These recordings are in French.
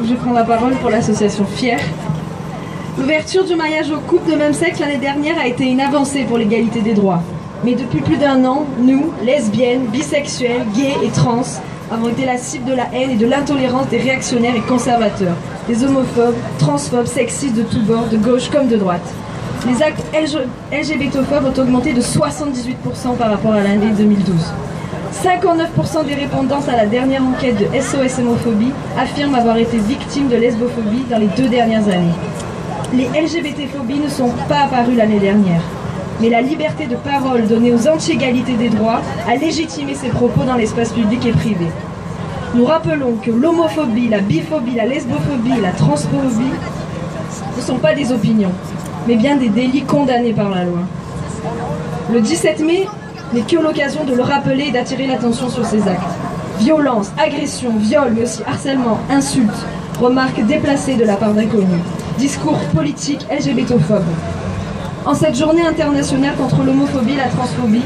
je prends la parole pour l'association FIER. L'ouverture du mariage aux couples de même sexe l'année dernière a été une avancée pour l'égalité des droits. Mais depuis plus d'un an, nous, lesbiennes, bisexuelles, gays et trans, avons été la cible de la haine et de l'intolérance des réactionnaires et conservateurs, des homophobes, transphobes, sexistes de tous bords, de gauche comme de droite. Les actes LGBTophobes ont augmenté de 78% par rapport à l'année 2012. 59% des répondantes à la dernière enquête de SOS Homophobie affirment avoir été victimes de lesbophobie dans les 2 dernières années. Les LGBT-phobies ne sont pas apparues l'année dernière, mais la liberté de parole donnée aux anti-égalités des droits a légitimé ces propos dans l'espace public et privé. Nous rappelons que l'homophobie, la biphobie, la lesbophobie et la transphobie ne sont pas des opinions, mais bien des délits condamnés par la loi. Le 17 mai n'est que l'occasion de le rappeler et d'attirer l'attention sur ces actes. Violence, agression, viol, mais aussi harcèlement, insultes, remarques déplacées de la part d'inconnus, discours politiques LGBTophobes. En cette journée internationale contre l'homophobie et la transphobie,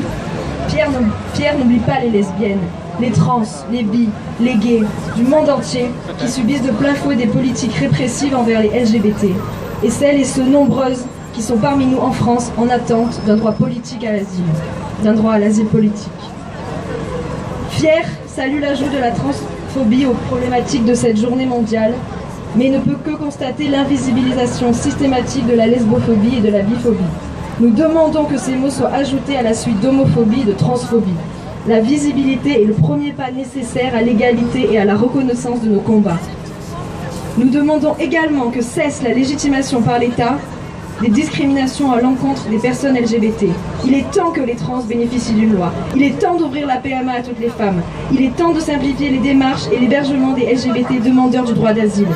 Pierre n'oublie pas les lesbiennes, les trans, les bi, les gays, du monde entier qui subissent de plein fouet des politiques répressives envers les LGBT, et celles et ceux nombreuses qui sont parmi nous en France en attente d'un droit politique à l'asile, d'un droit à l'asile politique. FIER salue l'ajout de la transphobie aux problématiques de cette journée mondiale, mais ne peut que constater l'invisibilisation systématique de la lesbophobie et de la biphobie. Nous demandons que ces mots soient ajoutés à la suite d'homophobie et de transphobie. La visibilité est le premier pas nécessaire à l'égalité et à la reconnaissance de nos combats. Nous demandons également que cesse la légitimation par l'État des discriminations à l'encontre des personnes LGBT. Il est temps que les trans bénéficient d'une loi. Il est temps d'ouvrir la PMA à toutes les femmes. Il est temps de simplifier les démarches et l'hébergement des LGBT demandeurs du droit d'asile.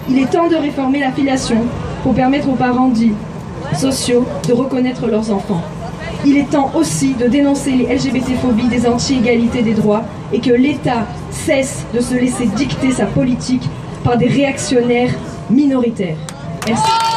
Il est temps de réformer la filiation pour permettre aux parents dits sociaux de reconnaître leurs enfants. Il est temps aussi de dénoncer les LGBT-phobies des anti-égalités des droits et que l'État cesse de se laisser dicter sa politique par des réactionnaires minoritaires. Merci.